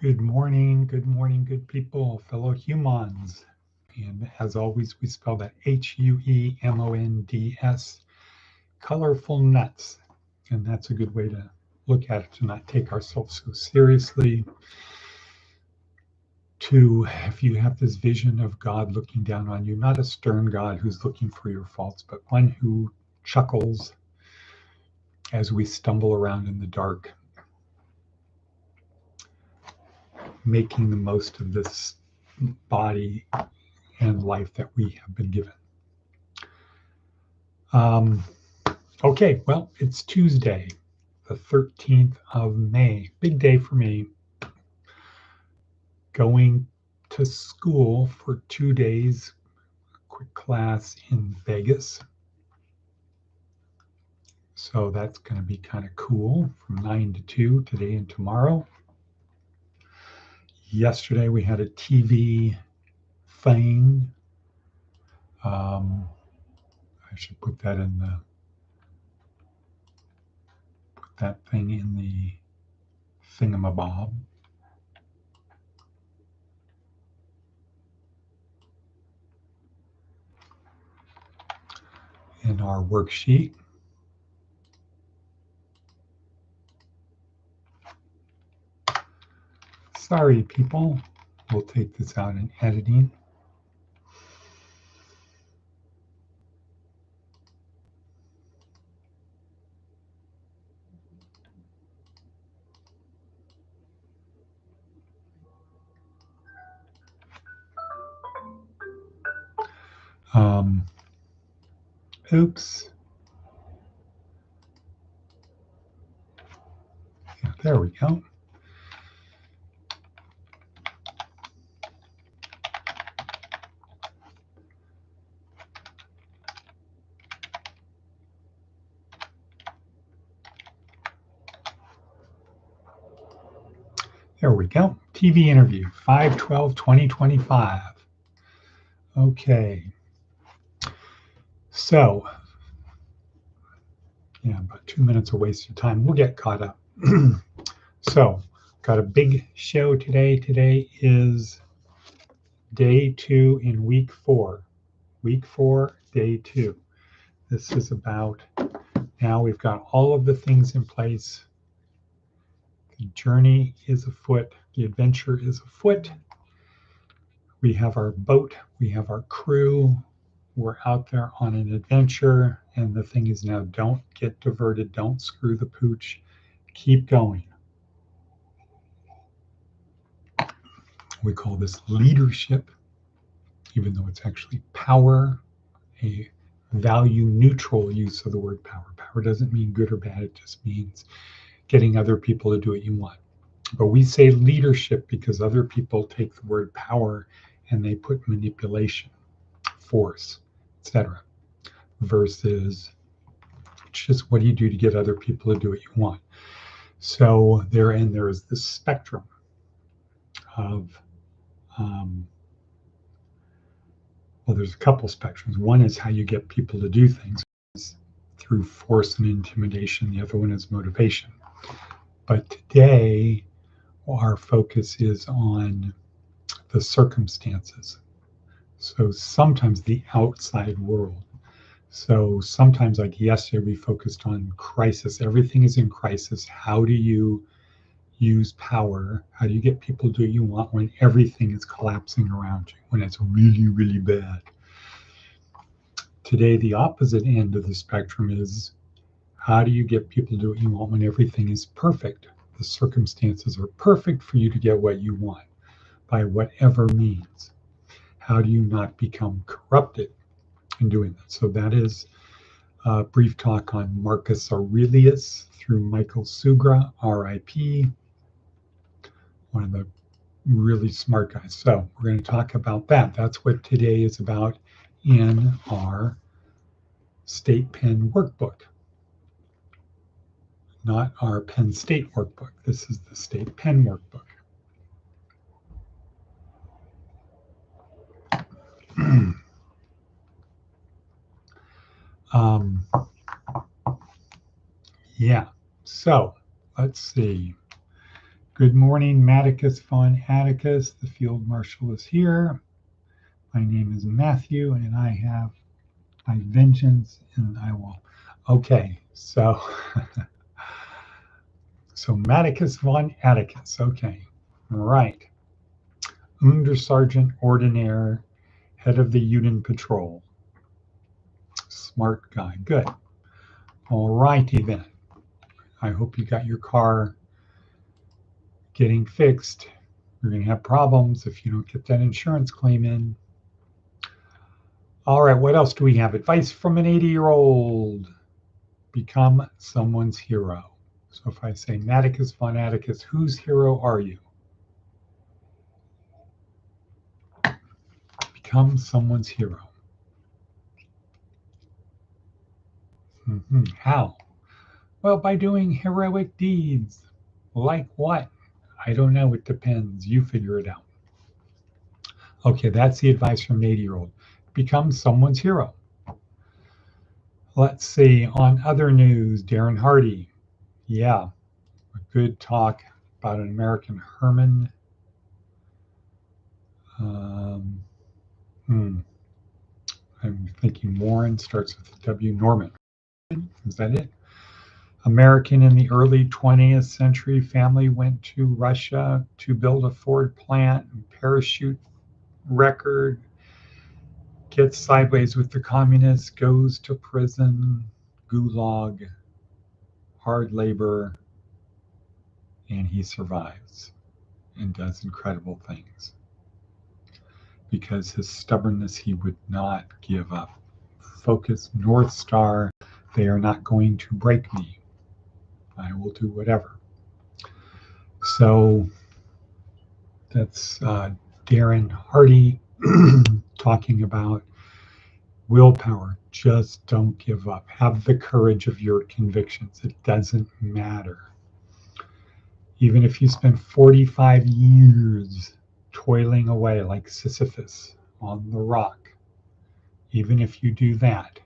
good morning, good people, fellow humans. And as always, we spell that Huemonds, colorful nuts. And that's a good way to look at it, to not take ourselves so seriously. To, if you have this vision of God looking down on you, not a stern God who's looking for your faults, but one who chuckles as we stumble around in the dark, making the most of this body and life that we have been given. Um, okay, well, it's Tuesday, the 13th of May. Big day for me. Going to school for 2 days, quick class in Vegas. So that's going to be kind of cool from 9 to 2 today and tomorrow. Yesterday we had a TV thing. I should put that thing in the thingamabob. In our worksheet. Sorry, people. We'll take this out in editing. Oops. Yeah, there we go. There we go. TV interview, 5/12/2025. Okay. So, yeah, about 2 minutes of wasted time. We'll get caught up. So, got a big show today. Today is day 2 in week 4. Week 4, day 2. This is about, now we've got all of the things in place. The journey is afoot. The adventure is afoot. We have our boat. We have our crew. We're out there on an adventure. And the thing is now, don't get diverted. Don't screw the pooch. Keep going. We call this leadership, even though it's actually power, a value neutral use of the word power. Power doesn't mean good or bad. It just means getting other people to do what you want. But we say leadership because other people take the word power and they put manipulation, force, etc. Versus just what do you do to get other people to do what you want. So there is this spectrum of, well, there's a couple spectrums. One is how you get people to do things through force and intimidation. The other one is motivation. But today, our focus is on the circumstances. So sometimes the outside world. So sometimes, like yesterday, we focused on crisis. Everything is in crisis. How do you use power? How do you get people to do what you want when everything is collapsing around you, when it's really, really bad? Today, the opposite end of the spectrum is how do you get people to do what you want when everything is perfect? The circumstances are perfect for you to get what you want by whatever means. How do you not become corrupted in doing that? So that is a brief talk on Marcus Aurelius through Michael Sugra, RIP, one of the really smart guys. So we're going to talk about that. That's what today is about in our State Penn workbook. Not our Penn State workbook. This is the State Penn workbook. Yeah, so let's see. Good morning, Matticus von Atticus. The field marshal is here. My name is Matthew, and I have my vengeance, and I will. Okay, so Matticus von Atticus. Okay, all right. Undersergeant Ordinaire, head of the Uden Patrol. Smart guy. Good. All righty then. I hope you got your car getting fixed. You're going to have problems if you don't get that insurance claim in. All right, what else do we have? Advice from an 80-year-old. Become someone's hero. So if I say Matticus von Atticus, whose hero are you? Become someone's hero. How? Well, by doing heroic deeds. Like what? I don't know. It depends. You figure it out. Okay, that's the advice from an 80-year-old. Become someone's hero. Let's see. On other news, Darren Hardy. Yeah, a good talk about an American Herman. I'm thinking Warren starts with W. Norman. Is that it? American in the early 20th century, family went to Russia to build a Ford plant, parachute record, gets sideways with the communists, goes to prison, gulag, hard labor, and he survives and does incredible things. Because his stubbornness, he would not give up. Focus, North Star, they are not going to break me. I will do whatever. So that's Darren Hardy talking about willpower. Just don't give up. Have the courage of your convictions. It doesn't matter. Even if you spend 45 years toiling away like Sisyphus on the rock, even if you do that,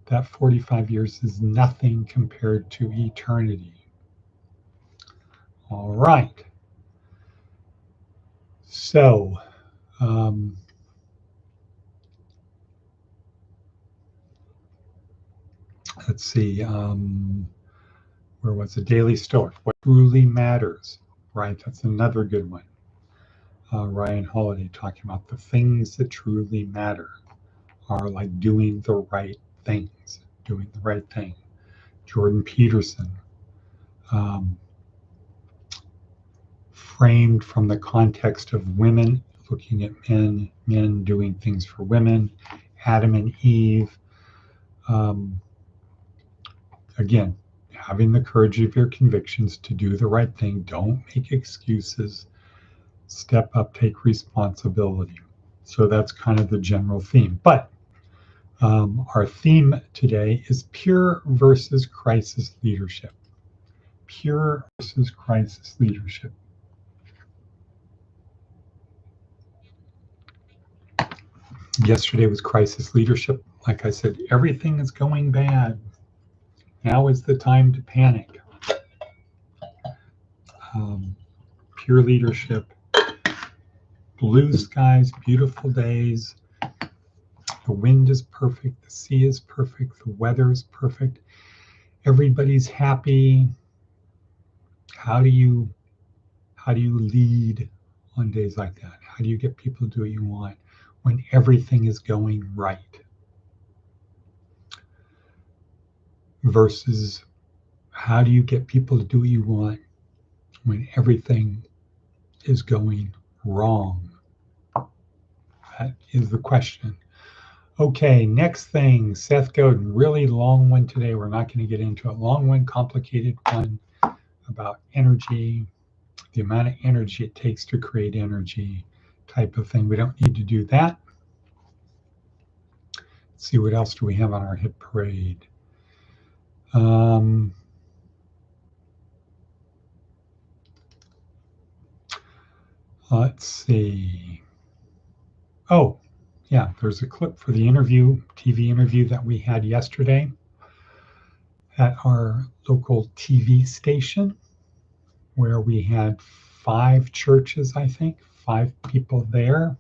that 45 years is nothing compared to eternity. All right. So, let's see. Where was the Daily Stoic? What truly matters, right? That's another good one. Ryan Holiday talking about the things that truly matter are like doing the right things, doing the right thing. Jordan Peterson, framed from the context of women, looking at men doing things for women, Adam and Eve. Again, having the courage of your convictions to do the right thing. Don't make excuses. Step up, take responsibility. So that's kind of the general theme. But our theme today is pure versus crisis leadership. Pure versus crisis leadership. Yesterday was crisis leadership. Like I said, everything is going bad. Now is the time to panic. Pure leadership. Blue skies, beautiful days. The wind is perfect. The sea is perfect. The weather is perfect. Everybody's happy. How do you lead on days like that? How do you get people to do what you want when everything is going right? Versus how do you get people to do what you want when everything is going wrong? That is the question. Okay, next thing, Seth Godin, really long one today. We're not going to get into it. Long one, complicated one about energy, the amount of energy it takes to create energy type of thing. We don't need to do that. Let's see, what else do we have on our hit parade? Let's see. Oh, yeah, there's a clip for the interview, TV interview that we had yesterday at our local TV station where we had 5 churches, I think, 5 people there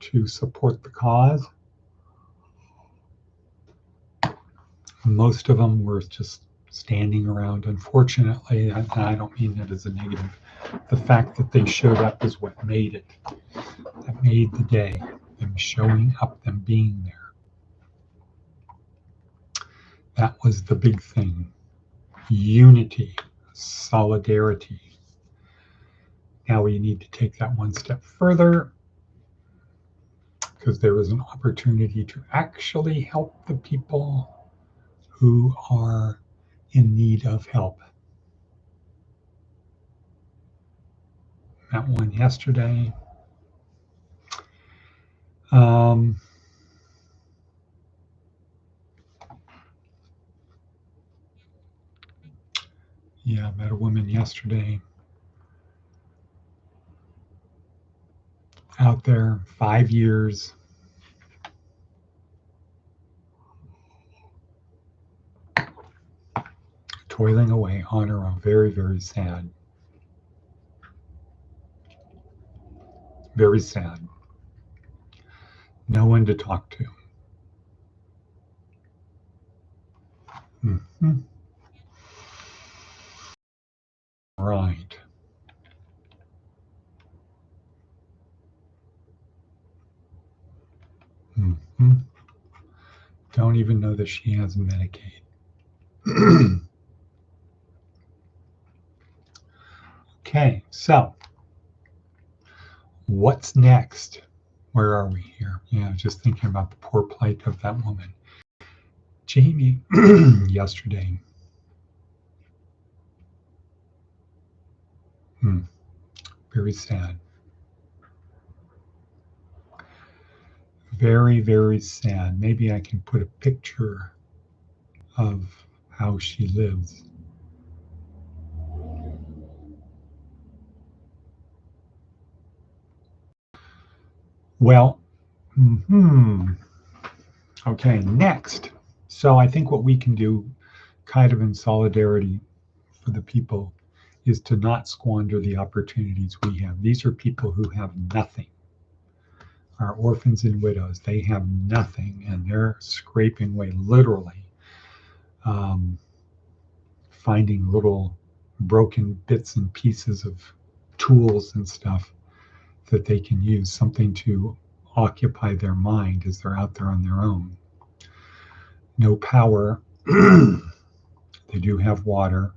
to support the cause. Most of them were just standing around. Unfortunately, and I don't mean that as a negative, the fact that they showed up is what made it. That made the day, them showing up, them being there. That was the big thing. Unity, solidarity. Now we need to take that one step further, because there is an opportunity to actually help the people who are in need of help. That one yesterday. Yeah, I met a woman yesterday out there, 5 years. Toiling away on her own. Very, very sad. Very sad. No one to talk to. Mm-hmm. Right. Mm-hmm. Don't even know that she has Medicaid. Okay, so what's next? Where are we here? Yeah, just thinking about the poor plight of that woman. Jamie, yesterday. Very sad. Very, very sad. Maybe I can put a picture of how she lives. Well, okay, next. So I think what we can do, kind of in solidarity for the people, is to not squander the opportunities we have. These are people who have nothing. Our orphans and widows, they have nothing, and they're scraping away, literally, finding little broken bits and pieces of tools and stuff that they can use, something to occupy their mind as they're out there on their own. No power. They do have water.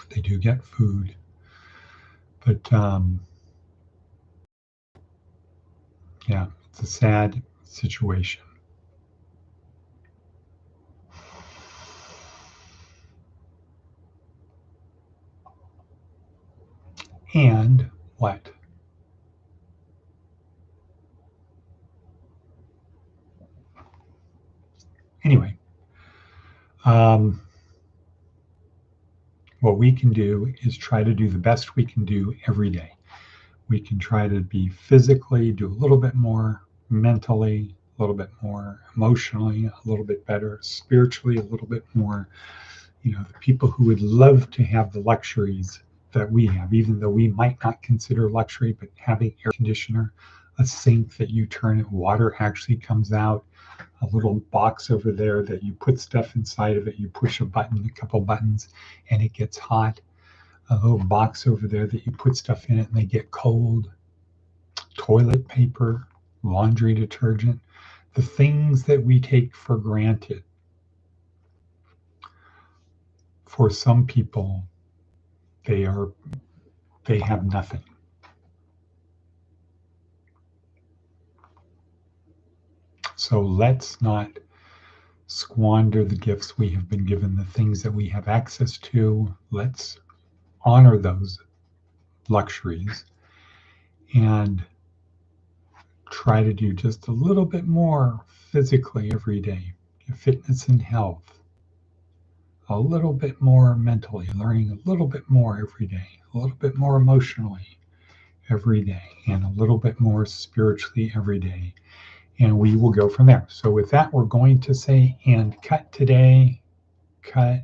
They do get food. But yeah, it's a sad situation. And what? Anyway, what we can do is try to do the best we can do every day. We can try to be physically, do a little bit more, mentally, a little bit more, emotionally, a little bit better, spiritually, a little bit more. You know, the people who would love to have the luxuries that we have, even though we might not consider luxury, but having air conditioner, a sink that you turn it, water actually comes out, a little box over there that you put stuff inside of it, you push a button, a couple buttons, and it gets hot. A little box over there that you put stuff in it and they get cold. Toilet paper, laundry detergent, the things that we take for granted. For some people, they have nothing. So let's not squander the gifts we have been given, the things that we have access to. Let's honor those luxuries and try to do just a little bit more physically every day. Fitness and health. A little bit more mentally, learning a little bit more every day, a little bit more emotionally every day, and a little bit more spiritually every day. And we will go from there. So with that, we're going to say, and cut today, cut